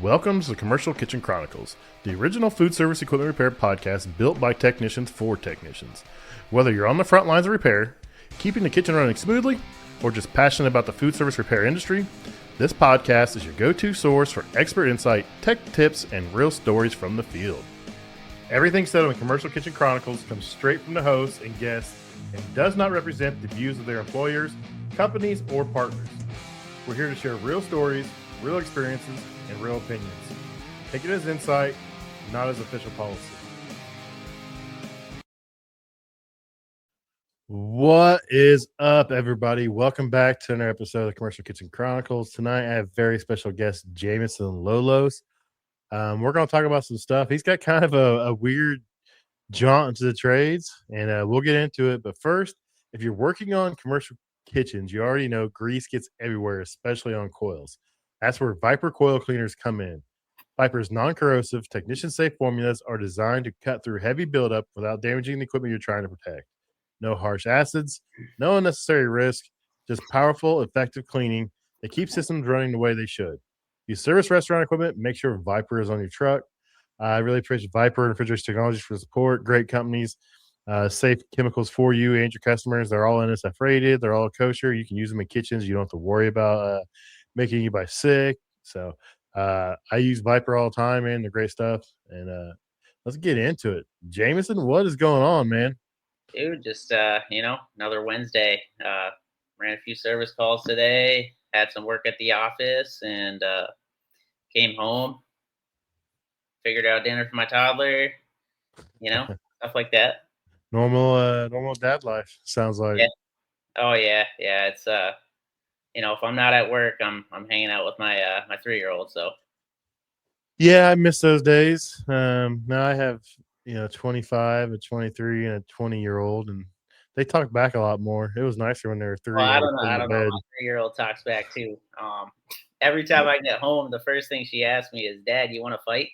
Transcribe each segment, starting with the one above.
Welcome to the Commercial Kitchen Chronicles, the original food service equipment repair podcast built by technicians for technicians. Whether you're on the front lines of repair, keeping the kitchen running smoothly, or just passionate about the food service repair industry, this podcast is your go-to source for expert insight, tech tips, and real stories from the field. Everything said on the Commercial Kitchen Chronicles comes straight from the hosts and guests and does not represent the views of their employers, companies, or partners. We're here to share real stories, real experiences, and real opinions. Take it as insight, not as official policy. What is up, everybody? Welcome back to another episode of the Commercial Kitchen Chronicles. Tonight, I have very special guest, Jameson Lolos. We're going to talk about some stuff. He's got kind of a weird jaunt into the trades, and we'll get into it. But first, if you're working on commercial kitchens, you already know grease gets everywhere, especially on coils. That's where Viper coil cleaners come in. Viper's non-corrosive, technician-safe formulas are designed to cut through heavy buildup without damaging the equipment you're trying to protect. No harsh acids, no unnecessary risk, just powerful, effective cleaning that keeps systems running the way they should. You service restaurant equipment, make sure Viper is on your truck. I really appreciate Viper and Refrigeration Technologies for the support. Great companies, safe chemicals for you and your customers. They're all NSF rated. They're all kosher. You can use them in kitchens. You don't have to worry about making anybody sick. So I use Viper all the time, man. They're great stuff. And let's get into it. Jameson, what is going on, man? Dude, just another Wednesday. Ran a few service calls today, had some work at the office, and came home, figured out dinner for my toddler, stuff like that. Normal dad life, sounds like. Yeah. Oh yeah. It's if I'm not at work, I'm hanging out with my 3-year-old. So Yeah, I miss those days. Now I have 25, a 23, and a 20-year-old, and they talk back a lot more. It was nicer when they were three well, and I they were don't know. put I in the don't know. bed. My 3-year-old talks back too. Every time I get home, the first thing she asks me is, "Dad, you want to fight?"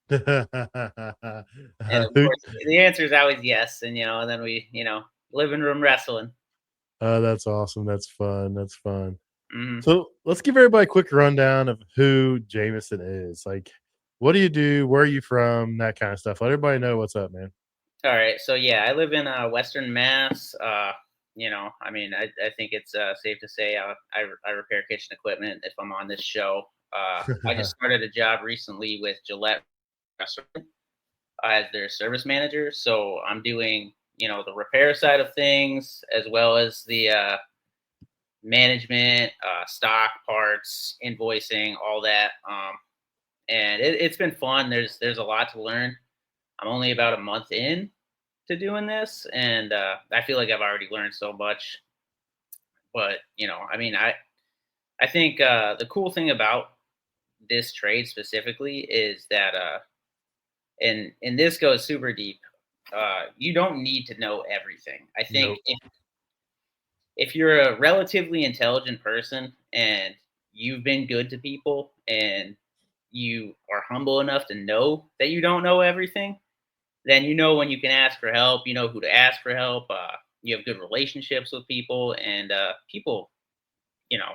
And of course, the answer is always yes. And then we, living room wrestling. Oh, that's awesome. That's fun. That's fun. Mhm. So let's give everybody a quick rundown of who Jameson is. Like, what do you do? Where are you from? That kind of stuff. Let everybody know what's up, man. All right. So yeah, I live in Western Mass. I think it's safe to say I repair kitchen equipment if I'm on this show. I just started a job recently with Gillette Restaurant as their service manager. So I'm doing, the repair side of things as well as the management, stock parts, invoicing, all that. And it's been fun. There's a lot to learn. I'm only about a month in to doing this, and I feel like I've already learned so much. But I think the cool thing about this trade specifically is that, and this goes super deep. You don't need to know everything. I think Nope. if you're a relatively intelligent person and you've been good to people and you are humble enough to know that you don't know everything, then you know when you can ask for help, you know who to ask for help. You have good relationships with people, and people, you know,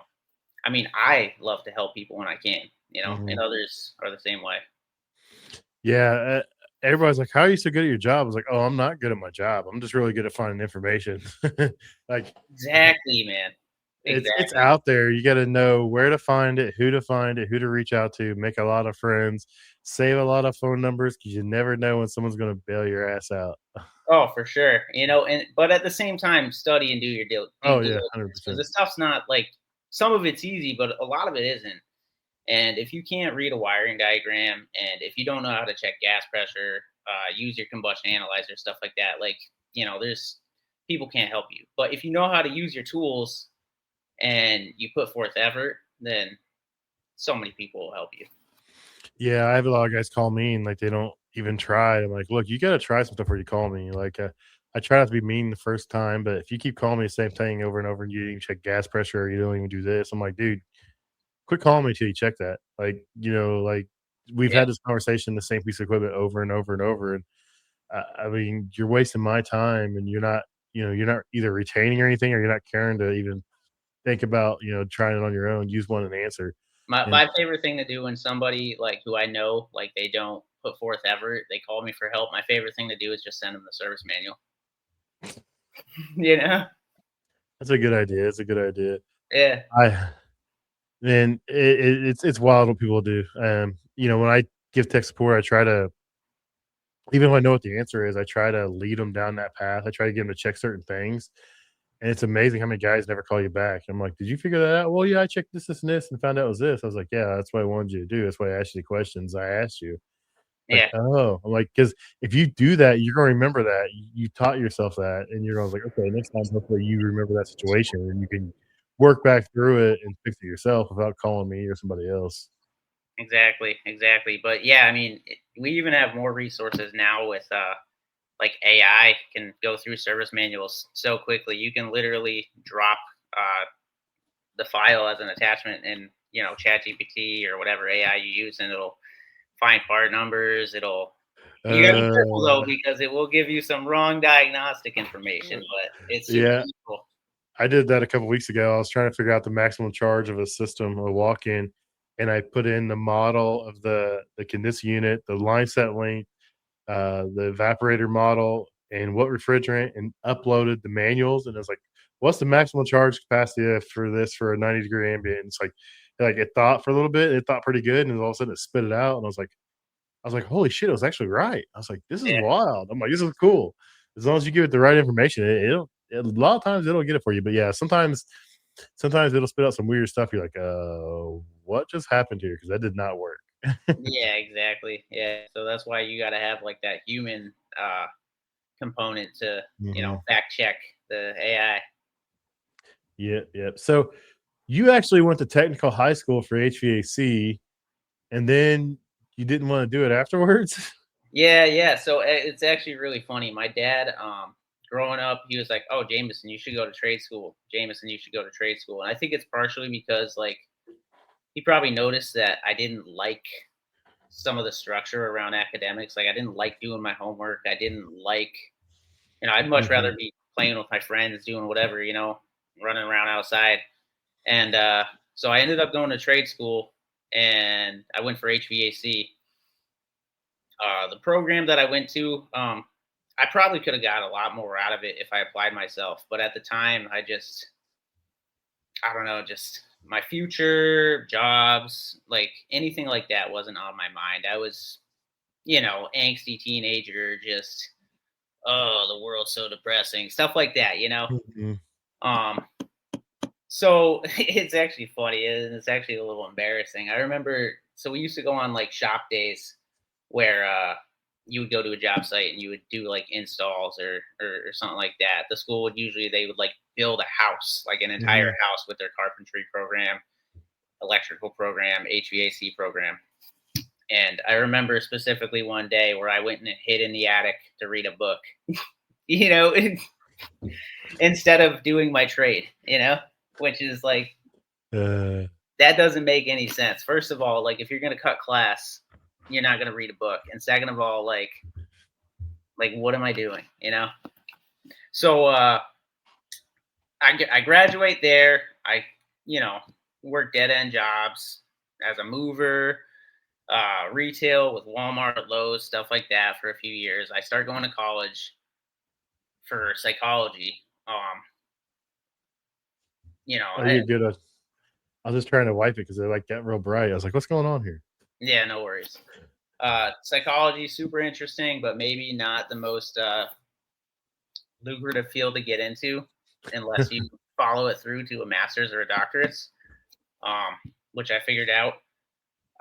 I love to help people when I can, Mhm. and others are the same way. Yeah, everybody's like, "How are you so good at your job?" I was like, "Oh, I'm not good at my job. I'm just really good at finding information." Like, Exactly, man. it's Exactly. out there. You gotta know where to find it, who to reach out to, make a lot of friends, save a lot of phone numbers because you never know when someone's gonna bail your ass out. Oh, for sure. And but at the same time, study and do your due Oh, yeah, diligence because 100%. this stuff's not like some of it's easy, but a lot of it isn't. And if you can't read a wiring diagram, and if you don't know how to check gas pressure, use your combustion analyzer, stuff like that, like there's people can't help you. But if you know how to use your tools and you put forth effort, then so many people will help you. Yeah, I have a lot of guys call me and, like, they don't even try. I'm like, "Look, you gotta try some stuff before you call me." Like, I try not to be mean the first time, but if you keep calling me the same thing over and over and you didn't even check gas pressure or you don't even do this, I'm like, "Dude, quit calling me till you check that." Like, like, we've Yeah. had this conversation, the same piece of equipment over and over and over, and I mean, you're wasting my time and you're not either retaining or anything or you're not caring to even think about, trying it on your own, use one and answer. My favorite thing to do when somebody like who I know like they don't put forth effort, they call me for help. My favorite thing to do is just send them the service manual. You know? That's a good idea. It's a good idea. Yeah. I and it's wild what people do. When I give tech support, I try to, even though I know what the answer is, I try to lead them down that path. I try to get them to check certain things, and it's amazing how many guys never call you back. I'm like, "Did you figure that out?" "Well, yeah, I checked this, this, and this, and found out it was this." I was like, "Yeah, that's what I wanted you to do. That's why I asked you the questions I asked you." Like, Yeah. "Oh," I'm like, "'Cause if you do that, you're gonna remember that. You taught yourself that, and you're gonna like, okay, next time, hopefully you remember that situation and you can work back through it and fix it yourself without calling me or somebody else." Exactly, exactly. But yeah, I mean, we even have more resources now with like AI can go through service manuals so quickly. You can literally drop the file as an attachment in, ChatGPT or whatever AI you use, and it'll find part numbers. You gotta be careful though, Uh, because it will give you some wrong diagnostic information, but it's super yeah, useful. I did that a couple weeks ago. I was trying to figure out the maximum charge of a system, a walk-in, and I put in the model of the condenser unit, the line set length, the evaporator model, and what refrigerant, and uploaded the manuals. And it was like, "What's the maximum charge capacity for this for a 90-degree ambient?" And it's like it thought for a little bit. It thought pretty good, and all of a sudden it spit it out, and I was like, "Holy shit, it was actually right." I was like, "This is Yeah, wild." I'm like, "This is cool." As long as you give it the right information, a lot of times it'll get it for you. But yeah, sometimes it'll spit out some weird stuff. You're like, what just happened here? Because that did not work." yeah, exactly. Yeah, so that's why you got to have like that human component to Mhm. fact check the AI. Yeah, yeah. So you actually went to technical high school for HVAC, and then you didn't wanna do it afterwards? Yeah, yeah. So it's actually really funny. My dad, growing up, he was like, "Oh, Jameson, you should go to trade school. Jameson, you should go to trade school." And I think it's partially because like he probably noticed that I didn't like some of the structure around academics. Like I didn't like doing my homework. I didn't like, I'd much rather Mhm. be playing with my friends, doing whatever, running around outside. And so I ended up going to trade school, and I went for HVAC. The program that I went to, I probably could have got a lot more out of it if I applied myself. But at the time, I don't know, just my future, jobs, like anything like that wasn't on my mind. I was, angsty teenager, just, oh, the world's so depressing, stuff like that. Mhm. Um, so it's actually funny and it's actually a little embarrassing. I remember, so we used to go on like shop days where you would go to a job site and you would do like installs or something like that. The school would usually they would like build a house, like an entire Mhm. house with their carpentry program, electrical program, HVAC program. And I remember specifically one day where I went and hid in the attic to read a book, you know, instead of doing my trade, which is like Uh, that doesn't make any sense. First of all, like if you're gonna cut class, you're not gonna read a book. And second of all, like what am I doing? So I graduate there. I you know work dead end jobs as a mover, retail with Walmart, Lowe's, stuff like that for a few years. I start going to college for psychology. oh, I, you're good. I was just trying to wipe it because they're like getting real bright. I was like, "What's going on here?" yeah, no worries. Psychology super interesting, but maybe not the most lucrative field to get into unless you follow it through to a master's or a doctorate, which I figured out.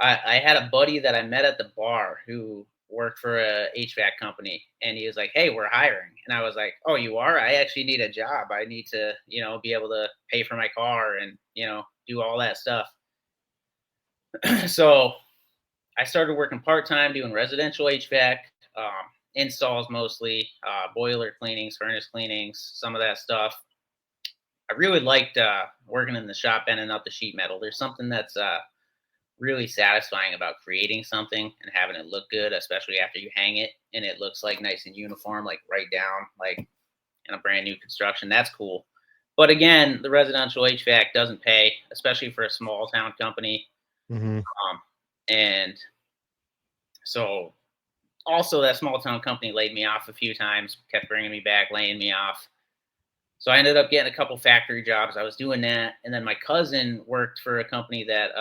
I had a buddy that I met at the bar who worked for a HVAC company, and he was like, "Hey, we're hiring," and I was like, "Oh, you are? I actually need a job. I need to, be able to pay for my car and do all that stuff." So I started working part time doing residential HVAC, installs mostly, boiler cleanings, furnace cleanings, some of that stuff. I really liked working in the shop bending up the sheet metal. There's something that's really satisfying about creating something and having it look good, especially after you hang it and it looks like nice and uniform, like right down, like in a brand new construction. That's cool. But again, the residential HVAC doesn't pay, especially for a small town company. Mhm. And so also that small town company laid me off a few times, kept bringing me back, laying me off. So I ended up getting a couple factory jobs. I was doing that, and then my cousin worked for a company that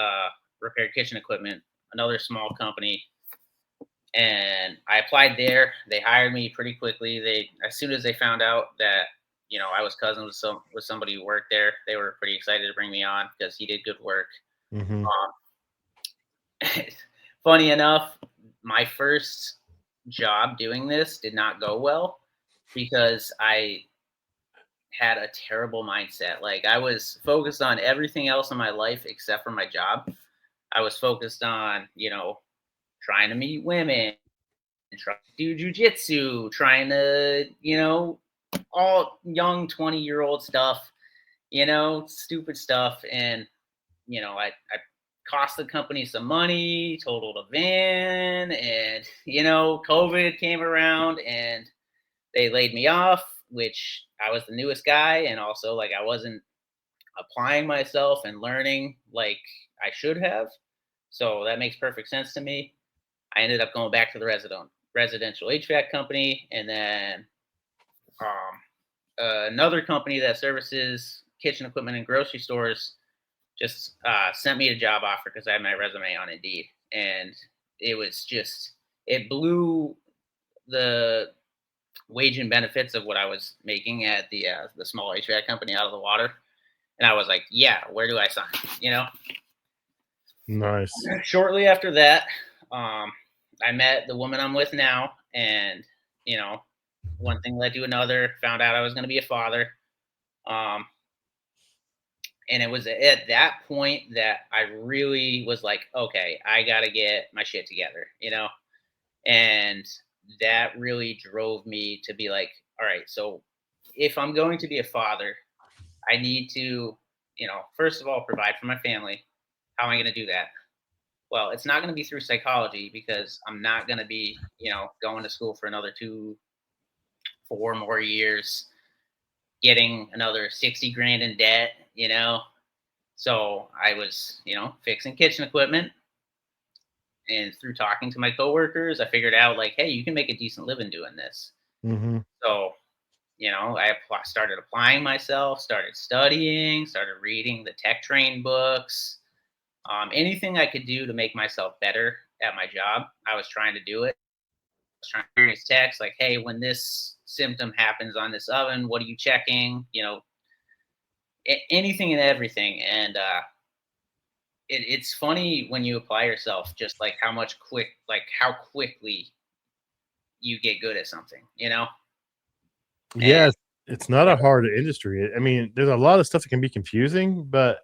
repaired kitchen equipment, another small company. And I applied there. They hired me pretty quickly. They as soon as they found out that I was cousins with somebody who worked there, they were pretty excited to bring me on because he did good work. Mhm. Funny enough, my first job doing this did not go well because I had a terrible mindset. Like I was focused on everything else in my life except for my job. I was focused on, trying to meet women, trying to do jujitsu, trying to, all young 20-year-old stuff, stupid stuff. And, I cost the company some money, totaled a van, and, COVID came around and they laid me off, which I was the newest guy. And also, like, I wasn't applying myself and learning like I should have. So that makes perfect sense to me. I ended up going back to the residential HVAC company, and then another company that services kitchen equipment and grocery stores just sent me a job offer because I had my resume on Indeed, and it was just it blew the wage and benefits of what I was making at the small HVAC company out of the water, and I was like, yeah, where do I sign? Nice. Shortly after that, um, I met the woman I'm with now, and you know, one thing led to another. Found out I was going to be a father, um, and it was at that point that I really was like, okay, I got to get my shit together, and that really drove me to be like, all right, so if I'm going to be a father, I need to, first of all, provide for my family. How am I going to do that? Well, it's not going to be through psychology because I'm not going to be, going to school for another 4 more years, getting another 60 grand in debt. So I was, fixing kitchen equipment. And through talking to my coworkers, I figured out like, hey, you can make a decent living doing this. Mhm. So, I started applying myself, started studying, started reading the tech train books. Anything I could do to make myself better at my job, I was trying to do it. I was trying to experience text like, hey, when this symptom happens on this oven, what are you checking? Anything and everything. And it's funny when you apply yourself, just like how quickly you get good at something. And Yeah, it's not a hard industry. I mean, there's a lot of stuff that can be confusing, but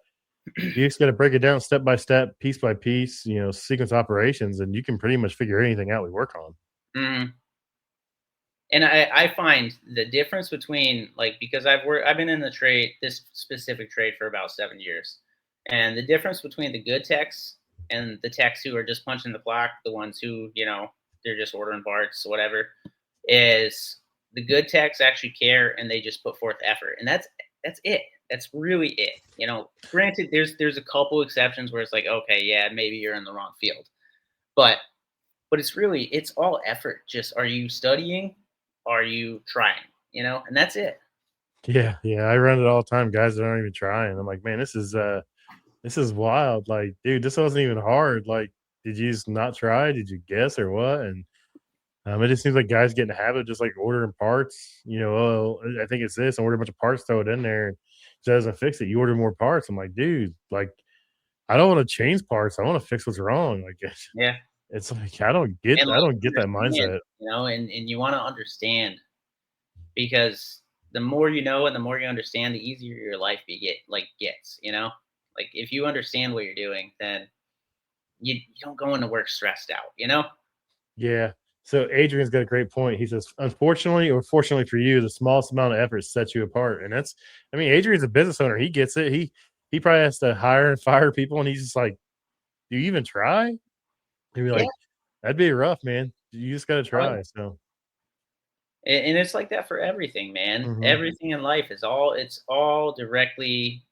you just gotta break it down step by step, piece by piece, sequence operations, and you can pretty much figure anything out we work on. mhm. And I find the difference between like because I've been in this specific trade for about 7 years, and the difference between the good techs and the techs who are just punching the clock, the ones who they're just ordering parts, whatever, is the good techs actually care and they just put forth effort, and that's it. That's really it. Granted, there's a couple exceptions where it's like, okay, yeah, maybe you're in the wrong field, but it's all effort. Just are you studying? Are you trying? And that's it. Yeah, yeah, I run it all the time, guys that aren't even trying. I'm like, "Man, this is wild." Like, "Dude, this wasn't even hard." Like, "Did you just not try? Did you guess or what?" And, it just seems like guys get in the habit of just, like, ordering parts, "Oh, I think it's this," and order a bunch of parts, throw it in there, and it doesn't fix it. You order more parts. I'm like, "Dude, like, I don't wanna change parts. I wanna fix what's wrong." Like, Yeah. it's like, And I like don't get that understand, mindset. and you want to understand because the more you know and the more you understand, the easier your life gets. Like if you understand what you're doing, then you don't go into work stressed out. Yeah. So Adrian's got a great point. He says, "Unfortunately or fortunately for you, the smallest amount of effort sets you apart." And that's, I mean, Adrian's a business owner. He gets it. He probably has to hire and fire people, and he's just like, "Do you even try?" He'd be Yeah. like, "That'd be rough, man. You just got to Oh, yeah. try." So, And it's like that for everything, man. mhm. Everything in life it's all directly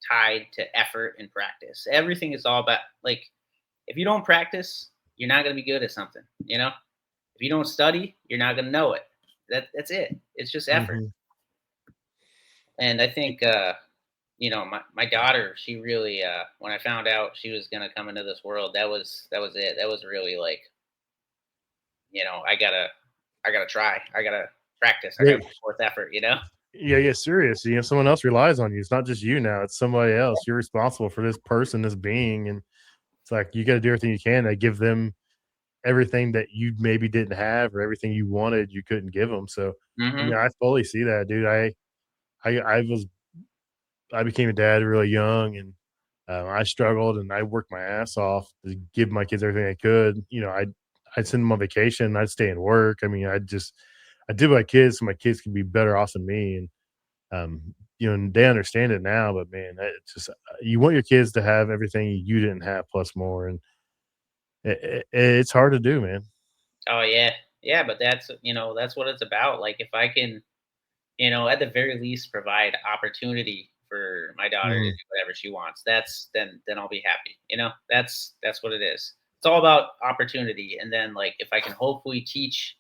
tied to effort and practice. Everything is all about, like, if you don't practice, you're not going to be good at something. If you don't study, you're not going to know it. That's it. It's just effort. Hmm. And I think my daughter, she really, when I found out she was going to come into this world, that was it. That was really like, I gotta try. I gotta practice. I Yeah, gotta put forth effort. yeah, yeah. Serious. Someone else relies on you. It's not just you now. It's somebody else. You're responsible for this person, this being, and it's like you got to do everything you can to give them everything that you maybe didn't have or everything you wanted you couldn't give them. So, Hmm. I fully see that, dude. I became a dad really young, and I struggled and I worked my ass off to give my kids everything I could. I'd send them on vacation. I'd stay and work. I did what I kids so my kids could be better off than me. And and they understand it now. But man, it's just you want your kids to have everything you didn't have plus more, and it's hard to do, man. Oh yeah, yeah. But that's what it's about. Like, if I can, at the very least, provide opportunity for my daughter to Mhm, do whatever she wants. Then I'll be happy. That's what it is. It's all about opportunity. And then, like, if I can hopefully teach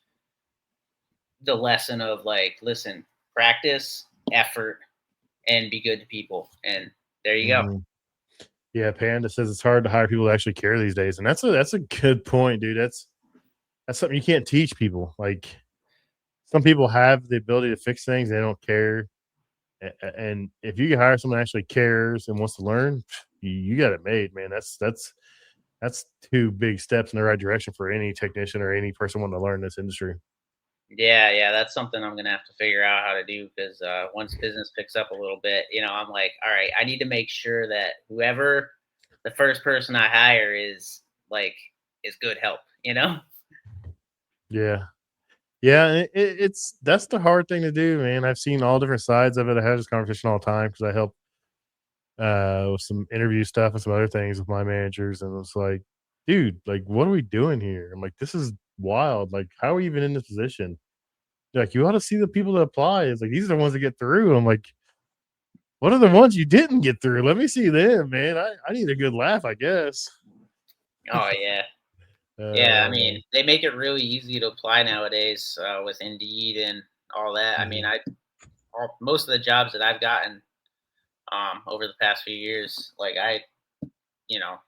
the lesson of, like, listen, practice, effort, and be good to people. And there you go. mhm. Yeah, Panda says it's hard to hire people to actually care these days, and that's a good point, dude. That's something you can't teach people. Like some people have the ability to fix things, they don't care. And if you can hire someone that actually cares and wants to learn, you got it made, man. That's two big steps in the right direction for any technician or any person wanting to learn this industry. Yeah, yeah, that's something I'm gonna have to figure out how to do, because once business picks up a little bit, I'm like, all right, I need to make sure that whoever the first person I hire is good help. Yeah. Yeah, and it's that's the hard thing to do, man. I've seen all different sides of it. I have this conversation all the time because I help with some interview stuff and some other things with my managers, and it's like, dude, like, what are we doing here? I'm like, this is wild. Like, how are we even in this position? They're like, you ought to see the people that apply. It's like these are the ones that get through. I'm like, what are the ones you didn't get through? Let me see them, man. I need a good laugh, I guess. Oh yeah, yeah. I Uh, mean, they make it really easy to apply nowadays with Indeed and all that. I mean, mhm. most of the jobs that I've gotten over the past few years, like, I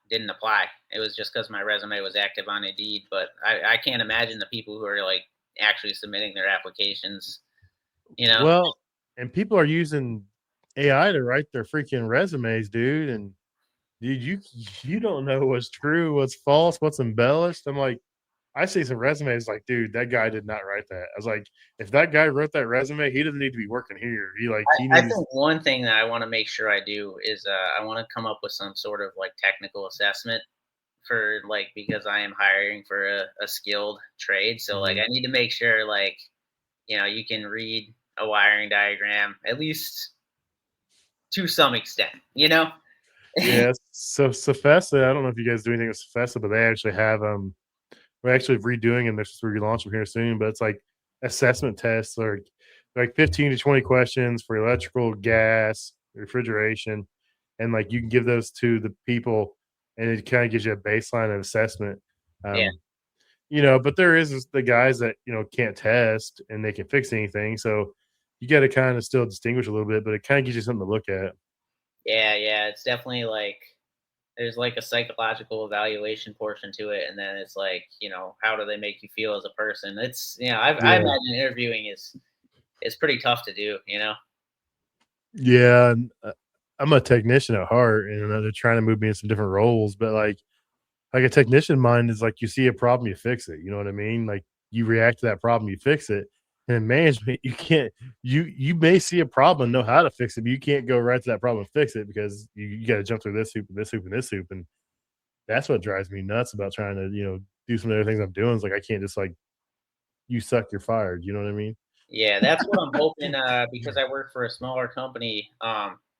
didn't apply. It was just because my resume was active on Indeed. But I can't imagine the people who are, like, actually submitting their applications. You know? Well, and people are using AI to write their freaking resumes, dude. And dude, you don't know what's true, what's false, what's embellished. I'm like, I see some resumes like, dude, that guy did not write that. I was like, if that guy wrote that resume, he doesn't need to be working here. He I needs. think one thing that I want to make sure I do is I want to come up with some sort of, like, technical assessment for, like, because I am hiring for a skilled trade. So, like, Mhm. I need to make sure, like, you can read a wiring diagram at least to some extent. Yeah, so Safesa, I don't know if you guys do anything with Safesa, but they actually have we're actually redoing and they're supposed to relaunch them here soon. But it's like assessment tests or like 15 to 20 questions for electrical, gas, refrigeration, and like you can give those to the people, and it kind of gives you a baseline of assessment. Yeah. Um, but there is the guys that can't test and they can fix anything, so you got to kind of still distinguish a little bit, but it kind of gives you something to look at. Yeah, yeah, it's definitely like there's like a psychological evaluation portion to it, and then it's like, how do they make you feel as a person? I Yeah. imagine interviewing is pretty tough to do. Yeah, and, I'm a technician at heart, and they're trying to move me in some different roles, but, like a technician mind is like you see a problem, you fix it, you know what I mean? Like, you react to that problem, you fix it, and in management, you can't you may see a problem and know how to fix it, but you can't go right to that problem and fix it because you gotta jump through this hoop and this hoop and this hoop, and that's what drives me nuts about trying to, do some of the other things I'm doing. Is like, I can't just like, "You suck, you're fired," you know what I mean? Yeah, that's what I'm hoping. Because I work for a smaller company,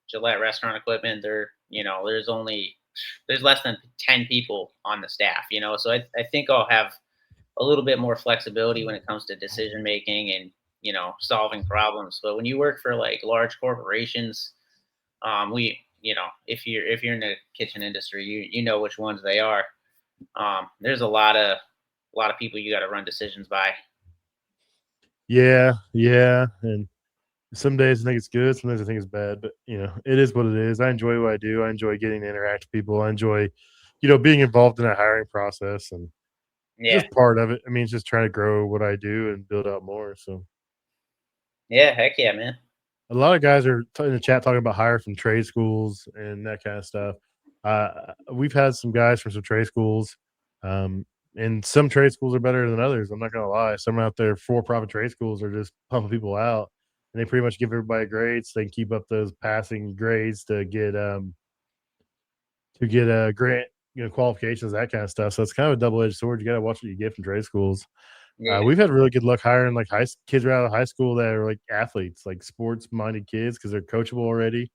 Gillette Restaurant Equipment. There's less than 10 people on the staff. So I think I'll have a little bit more flexibility when it comes to decision making and solving problems. But when you work for, like, large corporations, we if you're in the kitchen industry, you know which ones they are. There's a lot of people you got to run decisions by. Yeah, yeah. And some days I think it's good, some days I think it's bad, but it is what it is. I enjoy what I do. I enjoy getting to interact with people. I enjoy, being involved in that hiring process, and it's Yeah, just part of it. I mean, it's just trying to grow what I do and build out more. So yeah, heck yeah, man. a lot of guys are in the chat talking about hire from trade schools and that kind of stuff. We've had some guys from some trade schools, um, and some trade schools are better than others. I'm not gonna lie. Some out there for-profit trade schools are just pumping people out, and they pretty much give everybody grades so they can keep up those passing grades to get a grant, qualifications, that kind of stuff. So it's kind of a double-edged sword. You got to watch what you get from trade schools. Yeah, We've had really good luck hiring like kids right out of high school that are like athletes, like sports minded kids because they're coachable already.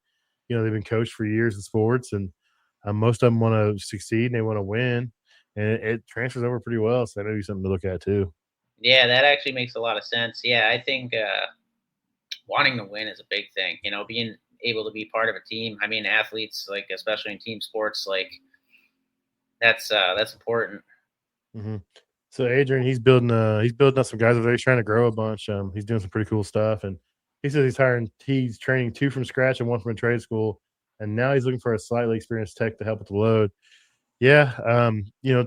They've been coached for years in sports, and most of them want to succeed and they want to win, and it transfers over pretty well. So that may be something to look at too. yeah, that actually makes a lot of sense. Yeah, I think wanting to win is a big thing. Being able to be part of a team. I mean, athletes, like especially in team sports, like that's important. hmm So Adrian, he's building up some guys over there. He's trying to grow a bunch. He's doing some pretty cool stuff, and he says he's training two from scratch and one from a trade school, and now he's looking for a slightly experienced tech to help with the load. Yeah,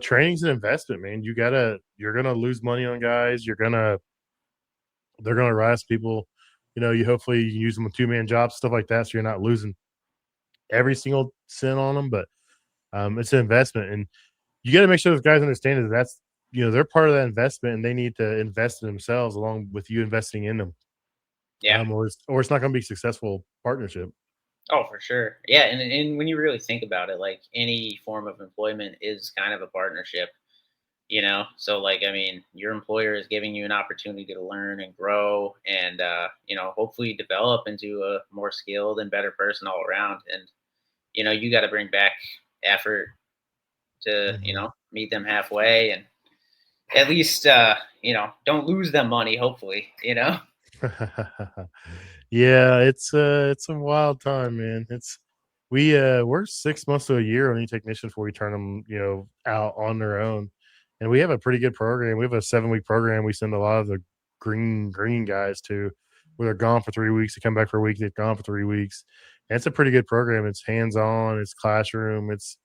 training's an investment, man. You're gonna lose money on guys. They're gonna rise people. You hopefully you use them with two-man jobs, stuff like that, so you're not losing every single cent on them. But it's an investment, and you got to make sure those guys understand that they're part of that investment, and they need to invest in themselves along with you investing in them. Yeah. Or it's not going to be a successful partnership. Oh, for sure. Yeah, and when you really think about it, like any form of employment is kind of a partnership. So like, I mean, your employer is giving you an opportunity to learn and grow, and hopefully develop into a more skilled and better person all around. And you got to bring back effort to Mhm. meet them halfway, and at least don't lose them money, hopefully. Yeah, it's a wild time, man. We're 6 months to a year on any technician before we turn them, out on their own. And we have a pretty good program. We have a 7-week program we send a lot of the green guys to, where they're gone for 3 weeks, they come back for a week, they're gone for 3 weeks. And it's a pretty good program. It's hands on, it's classroom, it's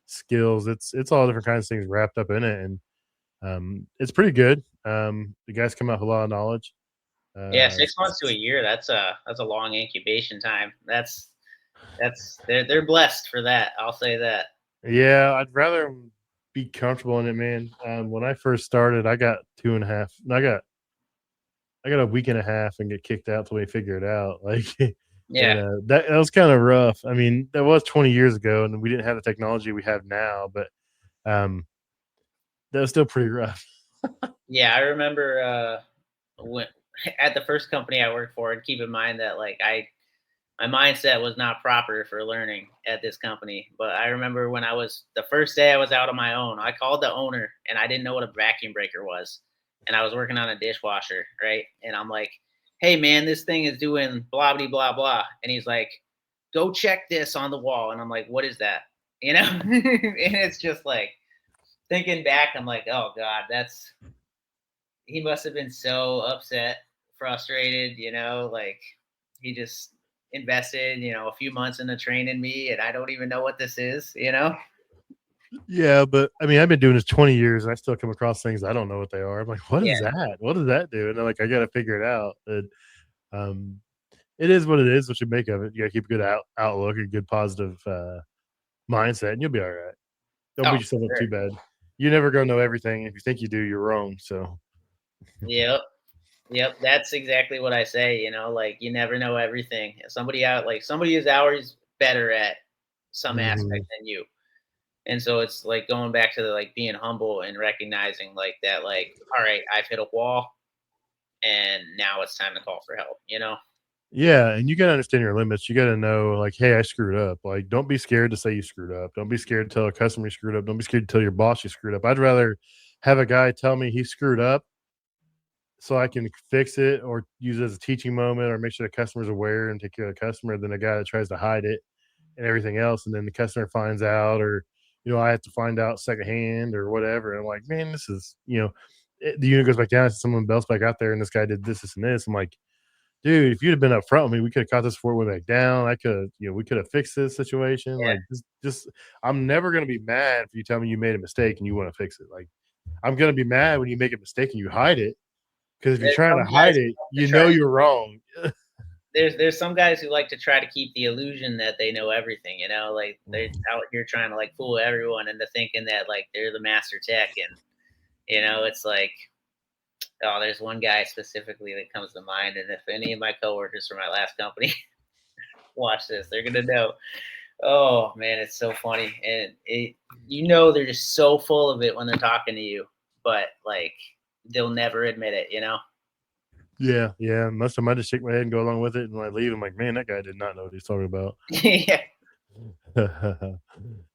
skills, it's all different kinds of things wrapped up in it. And it's pretty good. The guys come out with a lot of knowledge. Yeah, Uh, 6 months to a year. That's a long incubation time. They're blessed for that. I'll say that. Yeah, I'd rather be comfortable in it, man. When I first started, I got 2.5. I got a week and a half and get kicked out till we figure it out. Like, Yeah, and that was kind of rough. I mean, that was 20 years ago, and we didn't have the technology we have now, but um, that was still pretty rough. yeah. I remember when at the first company I worked for, and keep in mind that like my mindset was not proper for learning at this company. But I remember when I was the first day I was out on my own, I called the owner and I didn't know what a vacuum breaker was. And I was working on a dishwasher, right? And I'm like, hey man, this thing is doing blah blah blah blah. And he's like, go check this on the wall. And I'm like, what is that? And it's just like thinking back, I'm like, oh God, he must have been so upset, frustrated, like he just invested, a few months into training me and I don't even know what this is. Yeah, but I mean, I've been doing this 20 years, and I still come across things I don't know what they are. I'm like, what Yeah. is that? What does that do? And I'm like, I got to figure it out. And um, it is what it is. What you make of it. You got to keep a good outlook, a good positive mindset, and you'll be all right. Don't Oh, beat yourself up sure. too bad. You're never gonna know everything. If you think you do, you're wrong. So, Yep. Yep. That's exactly what I say, like you never know everything. Somebody is hours better at some aspect mhm. than you. And so it's like going back to the like being humble and recognizing like that, like, all right, I've hit a wall and now it's time to call for help. Yeah, and you gotta understand your limits. You gotta know, like, hey, I screwed up. Like, don't be scared to say you screwed up. Don't be scared to tell a customer you screwed up. Don't be scared to tell your boss you screwed up. I'd rather have a guy tell me he screwed up so I can fix it or use it as a teaching moment or make sure the customer's aware and take care of the customer than a guy that tries to hide it and everything else, and then the customer finds out, or I have to find out secondhand or whatever. And I'm like, man, this is the unit goes back down, someone else back out there, and this guy did this, and this. I'm like, dude, if you'd have been upfront with me, we could have caught this before it went back down. I could, we could have fixed this situation. Yeah, Like, just, I'm never gonna be mad if you tell me you made a mistake and you want to fix it. Like, I'm gonna be mad when you make a mistake and you hide it, because if you're there's trying to some guys hide who it, like to you try. know you're wrong. There's some guys who like to try to keep the illusion that they know everything. Like they're out here trying to like fool everyone into thinking that like they're the master tech, and it's like, oh, there's one guy specifically that comes to mind, and if any of my coworkers from my last company watch this, they're gonna know. Oh man, it's so funny, and they're just so full of it when they're talking to you, but like they'll never admit it. Yeah, yeah. Most of them I just shake my head and go along with it, and when I leave, I'm like, man, that guy did not know what he's talking about. Yeah,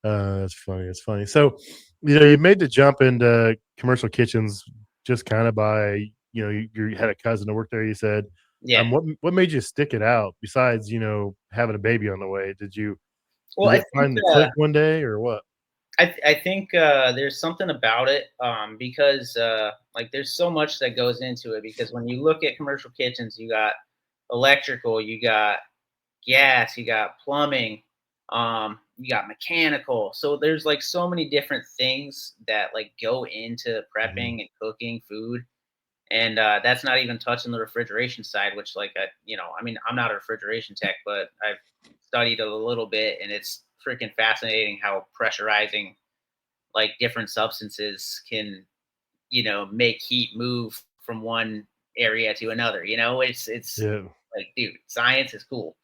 That's funny. It's funny. So, you made the jump into commercial kitchens just kind of by, you had a cousin that worked there. You said, yeah. what made you stick it out besides, having a baby on the way? Well, Did I it think finally click one day or what? I think there's something about it, because like there's so much that goes into it. Because when you look at commercial kitchens, you got electrical, you got gas, you got plumbing, you got mechanical. So there's like so many different things that like go into Mhm. prepping and cooking food. And that's not even touching the refrigeration side, which like I mean, I'm not a refrigeration tech, but I've studied a little bit, and it's freaking fascinating how pressurizing like different substances can make heat move from one area to another. It's Yeah. like, dude, science is cool.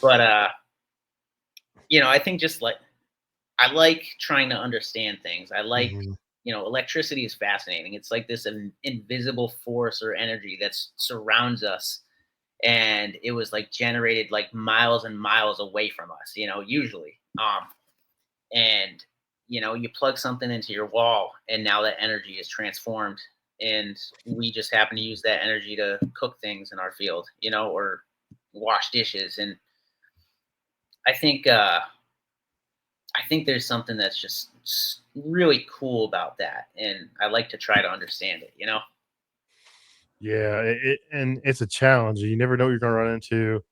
But I think just like I like trying to understand things. I like, Mhm. electricity is fascinating. It's like this invisible force or energy that surrounds us, and it was like generated like miles and miles away from us, usually. And you plug something into your wall, and now that energy is transformed, and we just happen to use that energy to cook things in our field, or wash dishes. And I think there's something that's just really cool about that, and I like to try to understand it. Yeah. And it's a challenge. You never know what you're going to run into.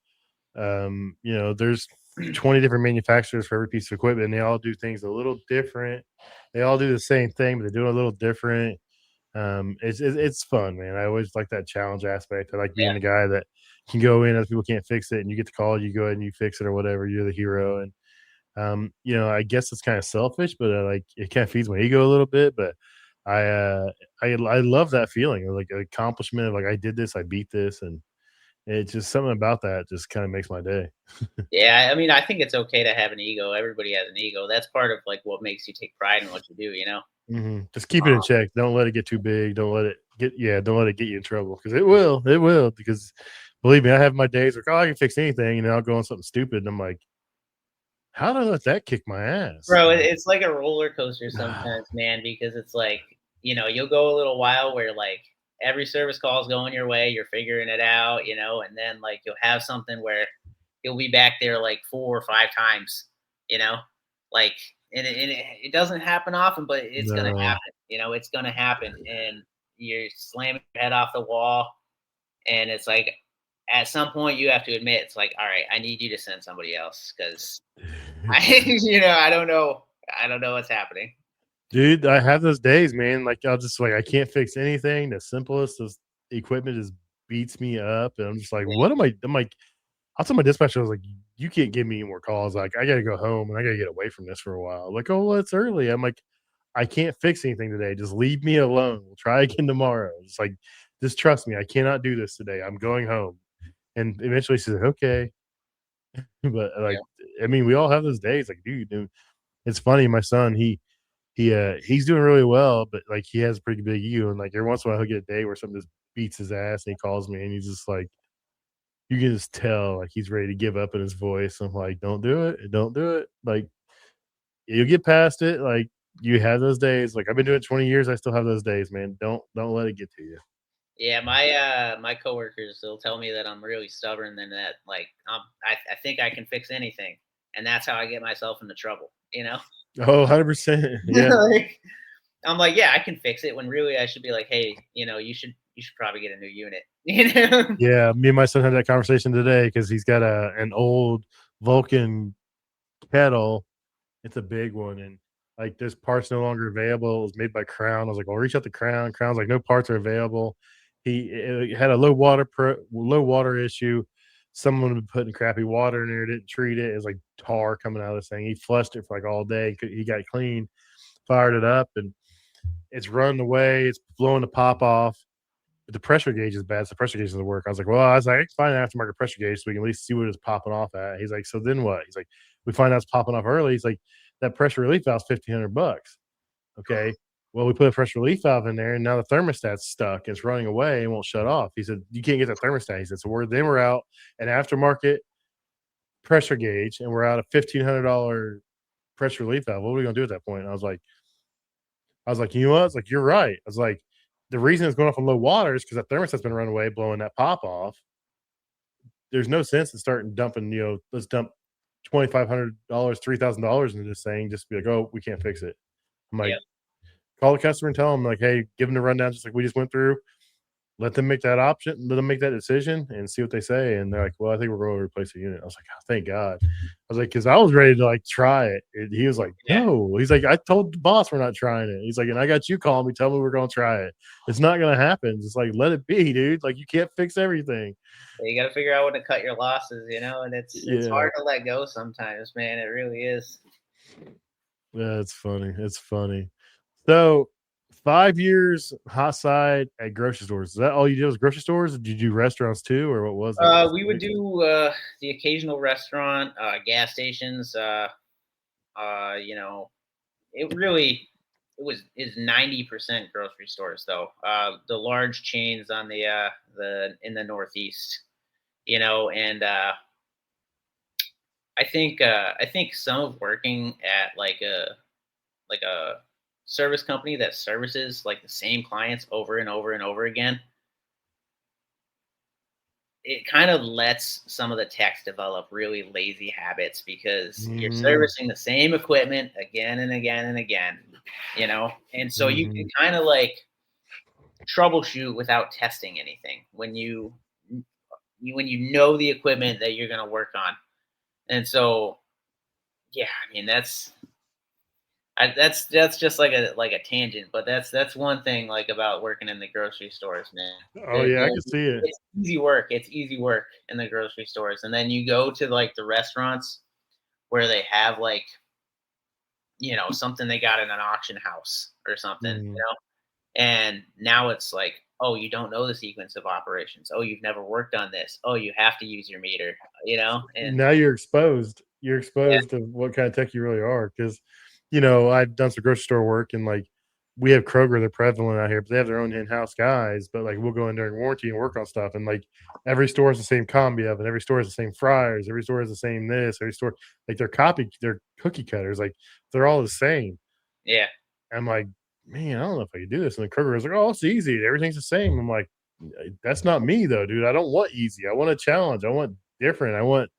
There's 20 different manufacturers for every piece of equipment, and they all do things a little different. They all do the same thing, but they do it a little different. It's fun, man. I always like that challenge aspect. I like being the guy that can go in, other people can't fix it, and you get the call, you go ahead and you fix it or whatever. You're the hero. And I guess it's kind of selfish, but like it kind of feeds my ego a little bit. But I I love that feeling of like accomplishment of like I did this, I beat this, and it's just something about that just kind of makes my day. Yeah, I mean, I think it's okay to have an ego. Everybody has an ego. That's part of like what makes you take pride in what you do. Just keep it in check. Don't let it get too big. Don't let it get you in trouble, because it will. It will, because believe me, I have my days where, oh, I can fix anything, and then I'll go on something stupid, and I'm like, how did I let that kick my ass? Bro, Like, it's like a roller coaster sometimes, man, because it's like, you'll go a little while where like every service call is going your way, you're figuring it out, and then like you'll have something where you'll be back there like 4 or 5 times, you know, like, and it doesn't happen often, but it's gonna no. happen. It's gonna happen, and you're slamming your head off the wall, and it's like at some point you have to admit it's like, all right, I need you to send somebody else because I don't know what's happening. Dude, I have those days, man. Like, I'll just like I can't fix anything. The simplest of equipment just beats me up, and I'm just like, what am I? I'm like, I'll tell my dispatcher, I was like, you can't give me any more calls. Like, I gotta go home and I gotta get away from this for a while. Like, oh, well, it's early. I'm like, I can't fix anything today. Just leave me alone. We'll try again tomorrow. It's like, just trust me. I cannot do this today. I'm going home. And eventually she said, okay. But Yeah. like, I mean, we all have those days. Like, dude, it's funny. My son, he's doing really well, but like he has a pretty big ego. And like every once in a while he'll get a day where something just beats his ass and he calls me and he's just like, you can just tell like he's ready to give up in his voice. I'm like, don't do it. Don't do it. Like, you'll get past it. Like, you have those days. Like, I've been doing it 20 years. I still have those days, man. Don't let it get to you. Yeah, my coworkers, they'll tell me that I'm really stubborn and that like I think I can fix anything. and that's how I get myself into trouble. Oh, 100%. Yeah. Like, I'm like, yeah, I can fix it. When really I should be like, hey, you should probably get a new unit. Yeah. Me and my son had that conversation today because he's got an old Vulcan kettle. It's a big one, and like this part's no longer available. It was made by Crown. I was like, "Well, reach out to Crown." Crown's like, "No parts are available." It had a low water issue. Someone had been putting crappy water in there, didn't treat it. It was like tar coming out of this thing. He flushed it for like all day. He got clean, fired it up, and it's running away. It's blowing the pop off. But the pressure gauge is bad. So the pressure gauge doesn't work. I was like, I can find an aftermarket pressure gauge so we can at least see what it's popping off at. He's like, so then what? He's like, we find out it's popping off early. He's like, that pressure relief valve's $1,500. Okay. Well, we put a pressure relief valve in there, and now the thermostat's stuck. It's running away and won't shut off. He said, you can't get that thermostat. He said, so we're out an aftermarket pressure gauge, and we're out a $1,500 pressure relief valve. What are we gonna do at that point? And I was like, you know what? I was like, you're right. I was like, the reason it's going off on low water is because that thermostat's been running away, blowing that pop off. There's no sense in starting dumping, let's dump $2,500, $3,000 into this thing just to be like, oh, we can't fix it. I'm like, Yeah, call the customer and tell them, like, hey, give them the rundown just like we just went through. Let them make that option, let them make that decision and see what they say. And they're like, well, I think we're going to replace the unit. I was like, oh, thank God. I was like, because I was ready to like try it. And he was like, yeah. no. He's like, I told the boss we're not trying it. He's like, and I got you calling me, tell me we're going to try it. It's not going to happen. It's like, let it be, dude. Like, you can't fix everything. You got to figure out when to cut your losses, and it's Yeah. hard to let go sometimes, man. It really is. Yeah, it's funny. It's funny. So 5 years hot side at grocery stores. Is that all you did was grocery stores? Did you do restaurants too, or what was it? Just We would mix it. do the occasional restaurant, gas stations. You know, it really it was is 90% grocery stores though. The large chains on the in the Northeast, and I think some of working at like a service company that services like the same clients over and over and over again, it kind of lets some of the techs develop really lazy habits because you're Mhm, servicing the same equipment again and again and again, and so you can mhm. kind of like troubleshoot without testing anything when you know the equipment that you're going to work on. And so, yeah, I mean that's just like a tangent, but that's one thing like about working in the grocery stores, man. Oh, yeah, I can see it. It's easy work. It's easy work in the grocery stores, and then you go to like the restaurants where they have like something they got in an auction house or something, Mhm. and now it's like, oh, you don't know the sequence of operations. Oh, you've never worked on this. Oh, you have to use your meter, and Now you're exposed. You're yeah, exposed to what kind of tech you really are. Because I've done some grocery store work, and, like, we have Kroger, they're prevalent out here, but they have their own in-house guys, but, like, we'll go in during warranty and work on stuff, and, like, every store has the same combi oven, every store has the same fryers, every store has the same this, every store like, they're cookie cutters, like, they're all the same. yeah. I'm like, "Man, I don't know if I can do this," and the Kroger was like, "Oh, it's easy, everything's the same." I'm like, That's not me though, dude. I don't want easy. I want a challenge. I want different. I want"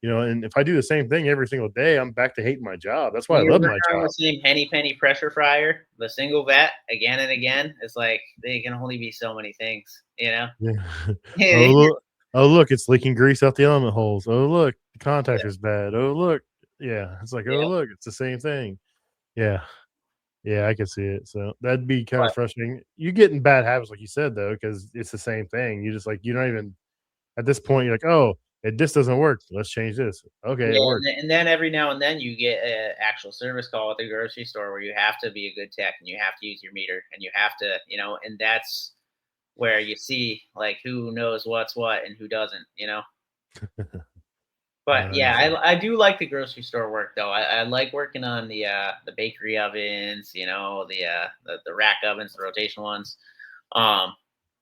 and if I do the same thing every single day, I'm back to hating my job. That's why I When you're love my working on the job. same henny penny pressure fryer, the single vat again and again, it's like they can only be so many things, you know? Yeah. Oh, look, it's leaking grease out the element holes. Oh, look, the contactor's bad. Oh, look. Yeah, it's like, "Oh, Yeah. look, it's the same thing." Yeah. Yeah, I can see it. So, that'd be kinda But frustrating. You get in bad habits, like you said, though, because it's the same thing. You just, like, you're not even at this point, you're like, "Oh, this doesn't work. Let's change this." Okay, yeah, it and worked. then every now and then you get a actual service call at the grocery store where you have to be a good tech and you have to use your meter and you have to, and that's where you see like who knows what's what and who doesn't. But yeah, Nice. I do like the grocery store work though. I like working on the bakery ovens, the rack ovens, the rotational ones, um,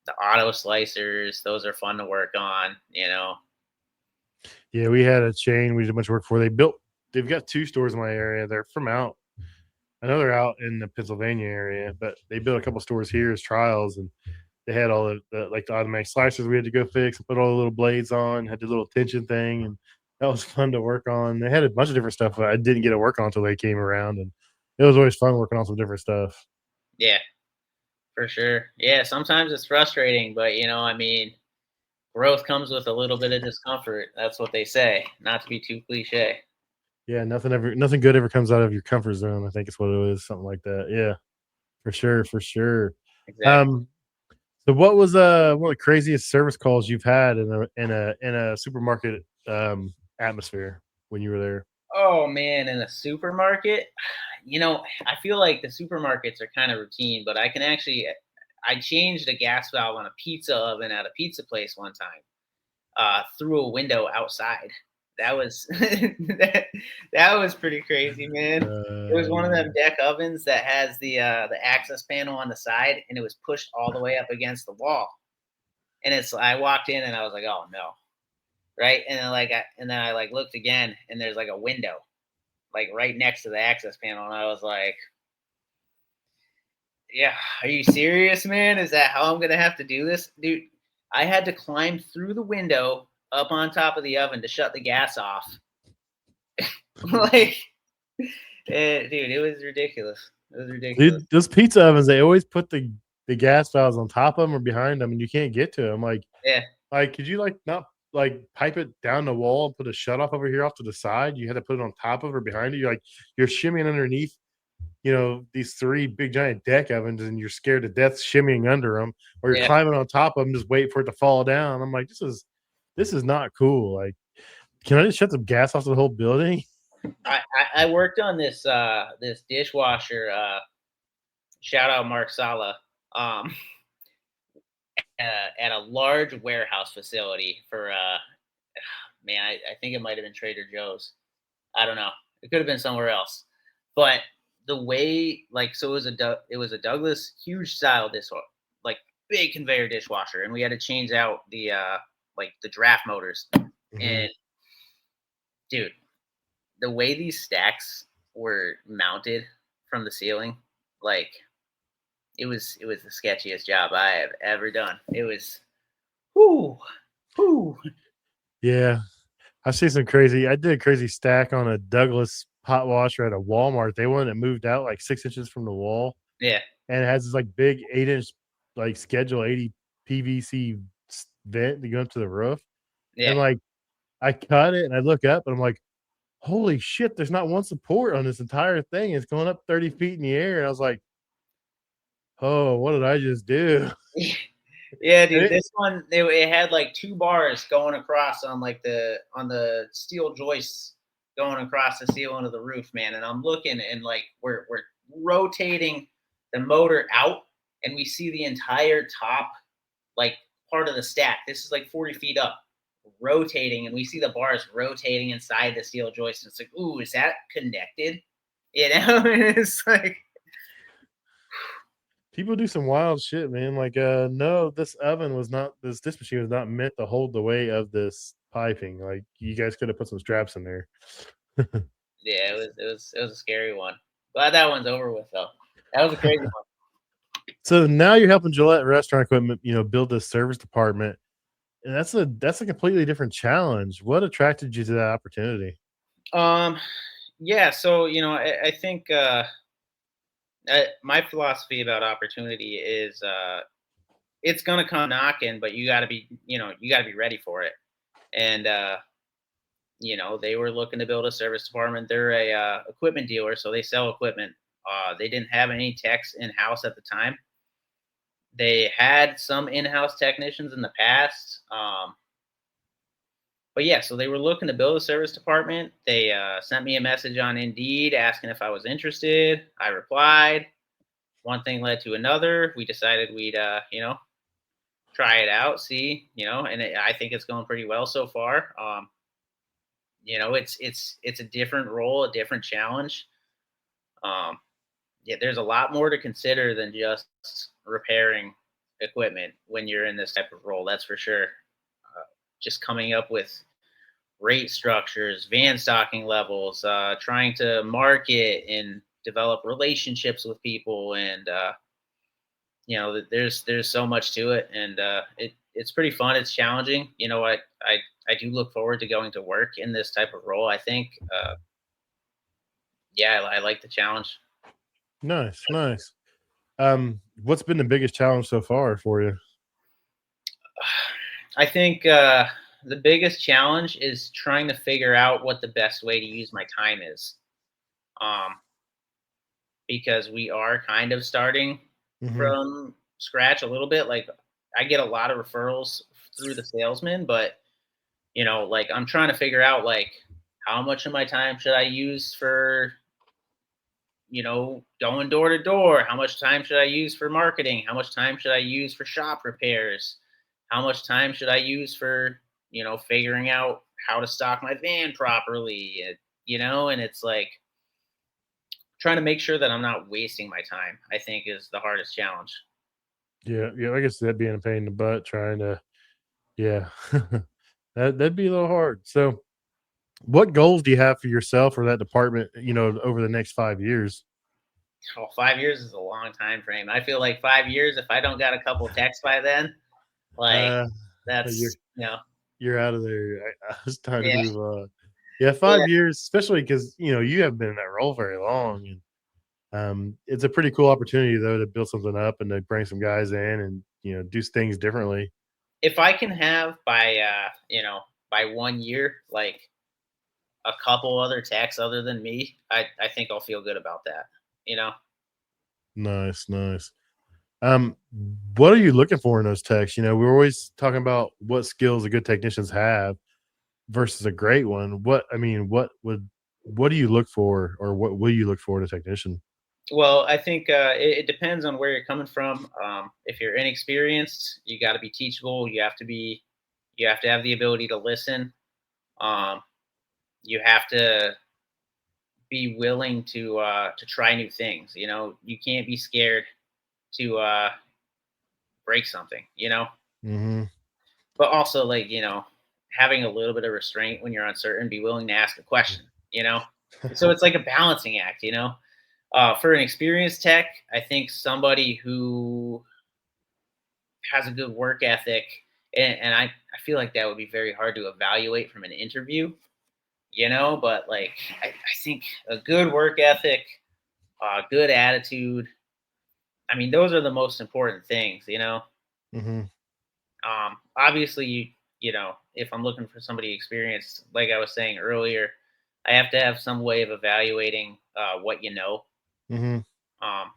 the auto slicers. Those are fun to work on. Yeah, we had a chain we did a bunch of work for. They've got 2 stores in my area. They're from out I know they're out in the Pennsylvania area, but they built a couple stores here as trials, and they had all the automatic slicers we had to go fix and put all the little blades on, had the little tension thing, and That was fun to work on. They had a bunch of different stuff I didn't get to work on until they came around, and it was always fun working on some different stuff. Yeah, for sure. Yeah, sometimes it's frustrating, but I mean, growth comes with a little bit of discomfort. That's what they say. Not to be too cliche. Yeah, nothing good ever comes out of your comfort zone, I think is what it is, something like that. Yeah, for sure, for sure. Exactly. Um, so what was, one of the craziest service calls you've had in a supermarket, atmosphere when you were there? Oh man, in a supermarket, I feel like the supermarkets are kind of routine, but I changed a gas valve on a pizza oven at a pizza place one time, through a window outside. That was that was pretty crazy, man. It was one of them Yeah. deck ovens that has the access panel on the side, and it was pushed all the way up against the wall. And I walked in and I was like, oh no, right? And then I like looked again, and there's like a window like right next to the access panel, and I was like, yeah, are you serious, man? Is that how I'm gonna have to do this, dude? I had to climb through the window up on top of the oven to shut the gas off. like, dude, it was ridiculous. It was ridiculous. Dude, those pizza ovens, they always put the gas valves on top of them or behind them, and you can't get to them. Yeah, Could you not pipe it down the wall and put a shut off over here off to the side? You had to put it on top of or behind you. You're shimmying underneath, these three big giant deck ovens, and you're scared to death shimmying under them, or you're yeah. climbing on top of them, just waiting for it to fall down. I'm like, this is not cool. Like, can I just shut the gas off the whole building? I worked on this dishwasher. Shout out Mark Sala. Um, at a large warehouse facility for man, I think it might have been Trader Joe's. I don't know. It could have been somewhere else. But the way, like, so it was a Douglas huge style dishwasher, like big conveyor dishwasher, and we had to change out the draft motors. Mhm. And dude, the way these stacks were mounted from the ceiling, like it was the sketchiest job I have ever done. It was whoo whoo. Yeah, I did a crazy stack on a Douglas hot washer at a Walmart. They wanted it moved out like 6 inches from the wall, Yeah, and it has this big 8-inch Schedule 80 PVC vent to go up to the roof. yeah. And I cut it and I look up and I'm like, holy shit, there's not one support on this entire thing. It's going up 30 feet in the air. And I was like, oh, what did I just do? Yeah, And dude. This one it had like two bars going across on the steel joists going across the ceiling of the roof, man. And I'm looking and like we're rotating the motor out, and we see the entire top like part of the stack. This is like 40 feet up, rotating, and we see the bars rotating inside the steel joist. And it's like, ooh, is that connected? It's like, people do some wild shit, man. No, this machine was not meant to hold the weight of this piping. Like, you guys could have put some straps in there. yeah, it was a scary one. Glad that one's over with though. That was a crazy one. So now you're helping Gillette Restaurant Equipment, build this service department, and that's a completely different challenge. What attracted you to that opportunity? Yeah. So I think my philosophy about opportunity is it's gonna come knocking, but you got to be ready for it. And they were looking to build a service department. They're a equipment dealer, so they sell equipment. They didn't have any techs in house at the time. They had some in-house technicians in the past. But yeah, so they were looking to build a service department. They sent me a message on Indeed asking if I was interested. I replied. One thing led to another. We decided we'd, try it out, see, and I think it's going pretty well so far. It's a different role, a different challenge. Um, yeah, there's a lot more to consider than just repairing equipment when you're in this type of role. That's for sure. Just coming up with rate structures, van stocking levels, trying to market and develop relationships with people, and there's so much to it, and it's pretty fun. It's challenging. I do look forward to going to work in this type of role. I think, yeah, I like the challenge. Nice, nice. What's been the biggest challenge so far for you? I think the biggest challenge is trying to figure out what the best way to use my time is, um, because we are kind of starting Mhm. from scratch a little bit. Like, I get a lot of referrals through the salesman, but like, I'm trying to figure out, like, how much of my time should I use for going door to door? How much time should I use for marketing? How much time should I use for shop repairs? How much time should I use for, figuring out how to stock my van properly? And it's like trying to make sure that I'm not wasting my time, I think, is the hardest challenge. Yeah, yeah, I guess that being a pain in the butt trying to yeah. That'd be a little hard. So, what goals do you have for yourself or that department, over the next 5 years? Oh, 5 years is a long time frame. I feel like 5 years, if I don't got a couple texts by then, like, Uh, you're that's, you're out of there. It's time to yeah, move on. Yeah, yeah. 5 years, especially because you haven't been in that role very long, and, it's a pretty cool opportunity, though, to build something up and to bring some guys in and, do things differently. If I can have by 1 year, like, a couple other techs other than me, I think I'll feel good about that. You know, Nice, nice. Um, what are you looking for in those techs? We're always talking about what skills the good technicians have versus a great one. What do you look for, or what will you look for in a technician? well, I think it depends on where you're coming from. If you're inexperienced, you got to be teachable. You have to have the ability to listen. Um, you have to be willing to try new things. You can't be scared to break something. Mhm. But also, like, having a little bit of restraint when you're uncertain, be willing to ask a question. So it's like a balancing act. For an experienced tech, I think somebody who has a good work ethic, and I feel like that would be very hard to evaluate from an interview. But like, I think a good work ethic, good attitude, I mean, those are the most important things. Mhm. Obviously, if I'm looking for somebody experienced, like I was saying earlier, I have to have some way of evaluating what you know. Mhm. Um,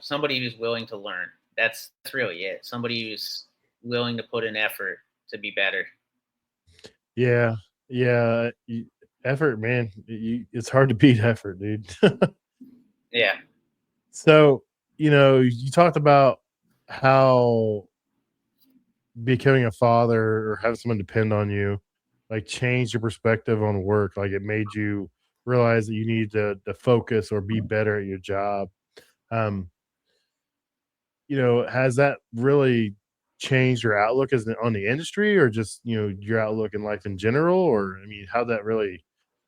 somebody who's willing to learn. That's really it. Somebody who's willing to put in effort to be better. Yeah. Yeah, effort, man, it's hard to beat effort, dude. Yeah. So, you talked about how becoming a father or having someone depend on you, like, changed your perspective on work, like, it made you realize that you need to focus or be better at your job. Um, has that really changed your outlook as on the industry or just, your outlook in life in general? Or, I mean, how that really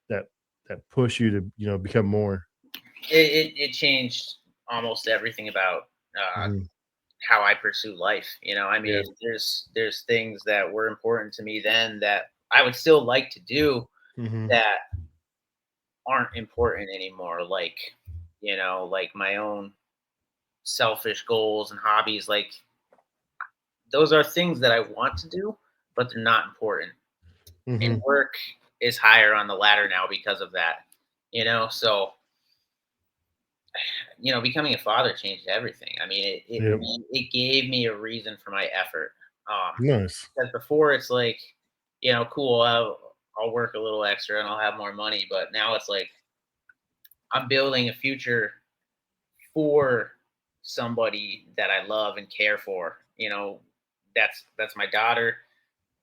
that that push you to, become more? It changed almost everything about uh, Mhm. how I pursue life. I Yeah. mean, there's things that were important to me then that I would still like to do Mhm. that aren't important anymore. Like my own selfish goals and hobbies. Like, those are things that I want to do, but they're not important. And Mhm. work is higher on the ladder now because of that. So becoming a father changed everything. I mean, Yep. it gave me a reason for my effort. Nice. Because before it's like, cool, I'll work a little extra and I'll have more money. But now it's like I'm building a future for somebody that I love and care for. That's my daughter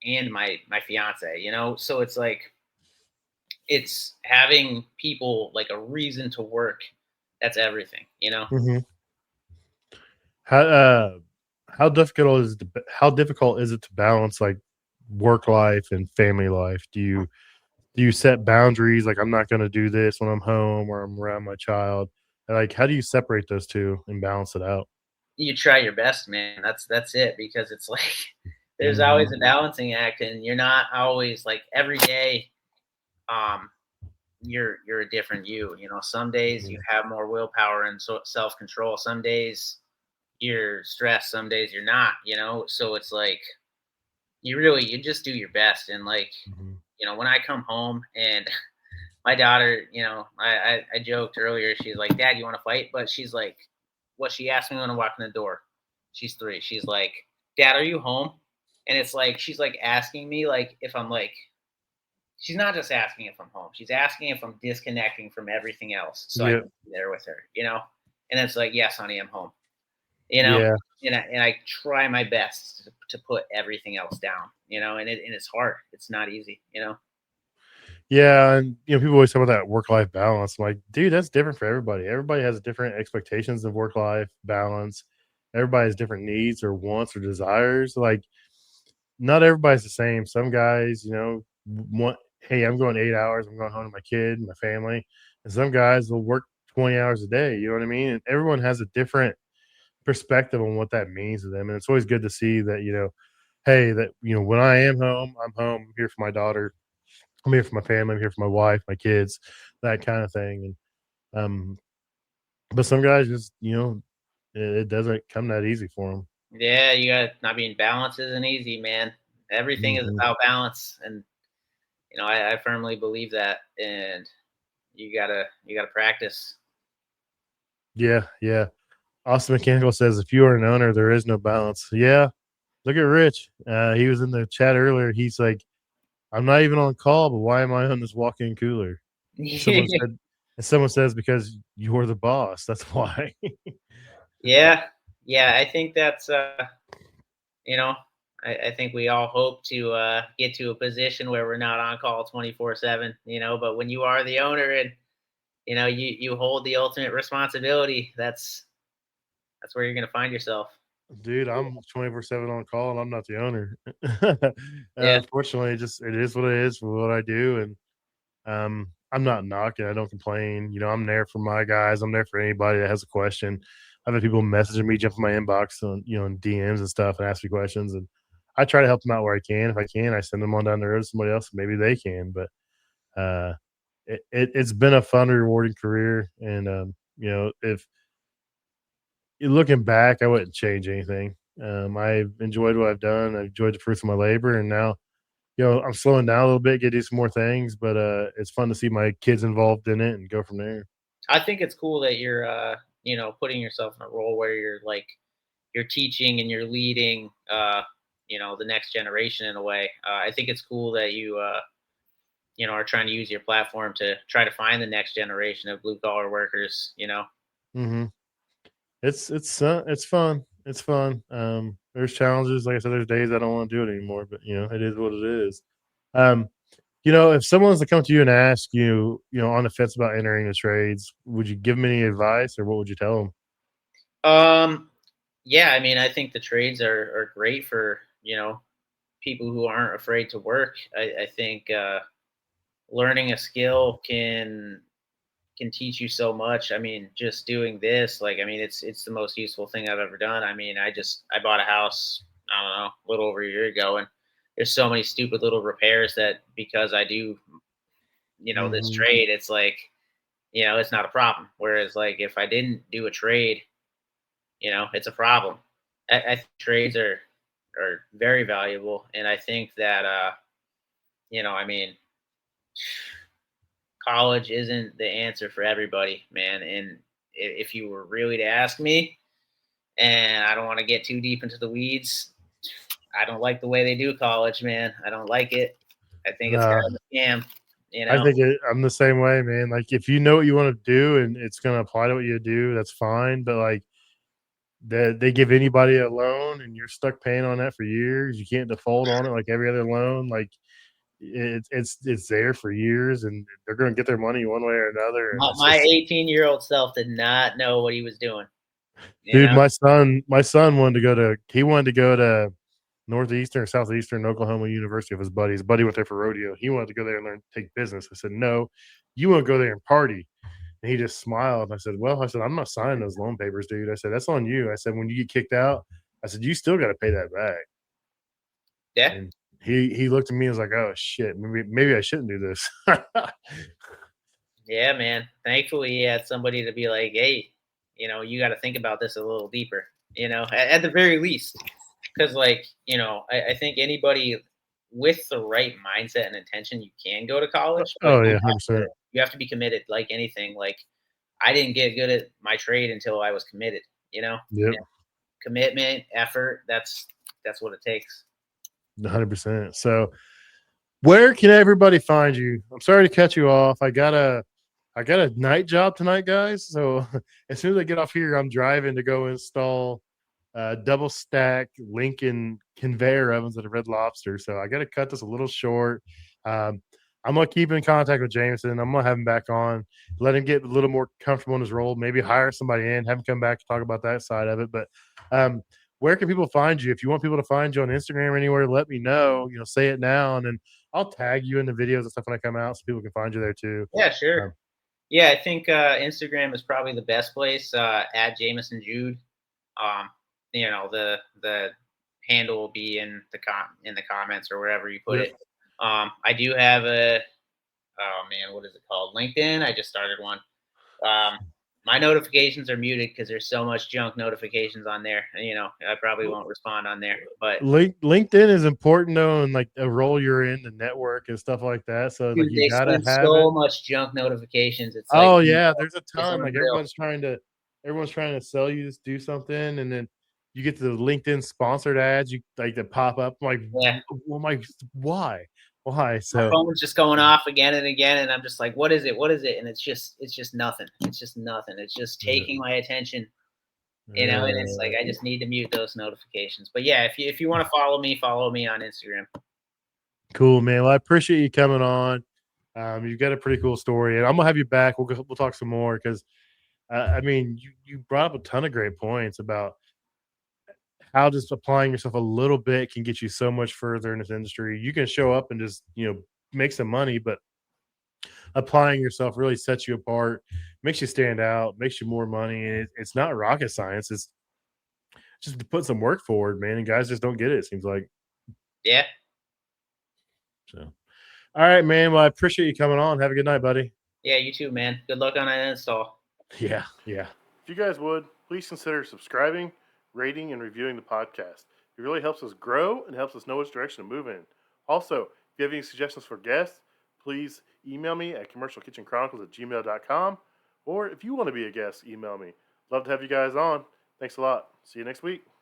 and my fiance. So it's like it's having people like a reason to work. That's everything. Mhm. How, how difficult is it to balance, like, work life and family life? Do you set boundaries, like, "I'm not gonna do this when I'm home or I'm around my child?" And, like, how do you separate those 2 and balance it out? you try your best, man. That's it, because it's like there's always Mhm. a balancing act, and you're not always like every day. Um, you're a different you. You know, some days you Yeah. have more willpower and self control. Some days you're stressed. Some days you're not. You know, so it's like you just do your best. And like, Mhm. when I come home and my daughter, I joked earlier. She's like, "Dad, you want to fight?" But she's like, what she asked me when I walked in the door. She's 3. She's like, "Dad, are you home?" And it's like she's like asking me like if I'm like. She's not just asking if I'm home. She's asking if I'm disconnecting from everything else so I Yeah. can be there with her. And it's like, yes, honey, I'm home. You know, Yeah. and I try my best to put everything else down. And it's hard. It's not easy. Yeah, and, people always talk about that work-life balance. I'm like, dude, that's different for everybody. Everybody has different expectations of work-life balance. Everybody has different needs or wants or desires. Like, not everybody's the same. Some guys, want, hey, I'm going 8 hours. I'm going home to my kid, my family. And some guys will work 20 hours a day. You know what I mean? And everyone has a different perspective on what that means to them. And it's always good to see that, hey, that, when I am home, I'm home. I'm here for my daughter. I'm here for my family. I'm here for my wife, my kids, that kind of thing. And but some guys just, it doesn't come that easy for them. Yeah, you got. I mean, balance isn't easy, man. Everything is Hmm. about balance, and I firmly believe that. And you gotta practice. Yeah, yeah. Austin Mechanical says if you are an owner, there is no balance. Yeah, look at Rich. He was in the chat earlier. He's like, I'm not even on call, but why am I on this walk-in cooler? Someone said, and someone says because you're the boss. That's why. Yeah, yeah. I think that's you know, I think we all hope to get to a position where we're not on call 24/7. But when you are the owner and you hold the ultimate responsibility, that's where you're gonna find yourself. Dude, I'm 24/7 on call, and I'm not the owner. Yeah. Unfortunately, it is what it is for what I do, and I'm not knocking. I don't complain. I'm there for my guys. I'm there for anybody that has a question. I've had people messaging me, jump in my inbox on in DMs and stuff, and ask me questions, and I try to help them out where I can. If I can, I send them on down the road to somebody else. Maybe they can, but uh, it's been a fun, rewarding career, and if looking back, I wouldn't change anything. I've enjoyed what I've done. I've enjoyed the fruits of my labor, and now I'm slowing down a little bit, get to do some more things, but it's fun to see my kids involved in it and go from there. I think it's cool that you're putting yourself in a role where you're teaching and you're leading the next generation in a way. I think it's cool that you are trying to use your platform to try to find the next generation of blue collar workers. Hmm. It's fun. It's fun. There's challenges. Like I said, there's days I don't want to do it anymore, but it is what it is. Um, if someone was to come to you and ask you, on the fence about entering the trades, would you give them any advice, or what would you tell them? Um, yeah, I mean, I think the trades are great for people who aren't afraid to work. I think learning a skill can teach you so much. I mean, just doing this, like, I mean, it's the most useful thing I've ever done. I mean, I bought a house, I don't know, a little over a year ago, and there's so many stupid little repairs that because I do, this Hmm. trade, it's like, it's not a problem. Whereas like if I didn't do a trade, it's a problem. I think trades are very valuable, and I think that I mean, college isn't the answer for everybody, man. And if you were really to ask me, and I don't want to get too deep into the weeds, I don't like the way they do college, man. I don't like it. I think it's Uh, kind of a scam, you I know. think I'm the same way, man. Like, if you know what you want to do and it's going to apply to what you do, that's fine. But like, they give anybody a loan and you're stuck paying on that for years. You can't default on it like every other loan. Like, it's there for years, and they're going to get their money one way or another. And it's My just, 18-year-old self did not know what he was doing, you dude, know. my son wanted to go to Northeastern or Southeastern Oklahoma University of his buddy. His buddy went there for rodeo. He wanted to go there and learn take business. I said, no, you want to go there and party. And he just smiled. I said, "Well," I said, "I'm not signing those loan papers, dude." I said, "That's on you." I said, "When you get kicked out," I said, "you still got to pay that back." Yeah. And he looked at me and was like, "Oh shit, maybe I shouldn't do this." Yeah, man. Thankfully, he had somebody to be like, "Hey, you got to think about this a little deeper." At the very least, because I think anybody with the right mindset and intention, you can go to college, but Oh yeah, 100%. you have to be committed. Like anything, like I didn't get good at my trade until I was committed. You know, Yep, commitment, effort. That's what it takes. 100%. So, where can everybody find you? I'm sorry to cut you off. I got a night job tonight, guys. So as soon as I get off here, I'm driving to go install double stack Lincoln conveyor ovens at a Red Lobster. So I got to cut this a little short. Um, I'm gonna keep in contact with Jameson. I'm gonna have him back on, let him get a little more comfortable in his role. Maybe hire somebody in, have him come back to talk about that side of it. But um, where can people find you? If you want people to find you on Instagram or anywhere, let me know. Say it now, and then I'll tag you in the videos and stuff when I come out, so people can find you there too. Yeah, sure. Um, Yeah, I think Instagram is probably the best place. At Jameson Jude. Um, the handle will be in the comments or wherever you put yep. it. I do have a oh man, what is it called? LinkedIn. I just started one. Um, my notifications are muted because there's so much junk notifications on there. I probably won't respond on there. But LinkedIn is important though, and like the role you're in, the network and stuff like that. So like dude, you they gotta send have it. so much junk notifications. It's like Oh yeah, there's a it's ton. Like unreal. everyone's trying to sell you to do something, and then you get to the LinkedIn sponsored ads. You like that pop up. I'm like, Yeah. well, my why, why? My So phone's just going off again and again, and I'm just like, "What is it? What is it?" And it's just nothing. It's just nothing. It's just yeah, taking my attention, and it's like uh, I just need to mute those notifications. But yeah, if you want to follow me on Instagram. cool, man. Well, I appreciate you coming on. You've got a pretty cool story, and I'm gonna have you back. We'll talk some more because I mean you brought up a ton of great points about how just applying yourself a little bit can get you so much further in this industry. You can show up and just, make some money, but applying yourself really sets you apart, makes you stand out, makes you more money. And it's not rocket science. It's just to put some work forward, man. And guys just don't get it, it seems like. Yeah, So, all right, man. Well, I appreciate you coming on. Have a good night, buddy. yeah, you too, man. Good luck on that install. Yeah, yeah. If you guys would, please consider subscribing, rating, and reviewing the podcast. It really helps us grow and helps us know which direction to move in. Also, if you have any suggestions for guests, please email me at commercialkitchenchronicles@gmail.com. Or if you want to be a guest, email me. Love to have you guys on. Thanks a lot. See you next week.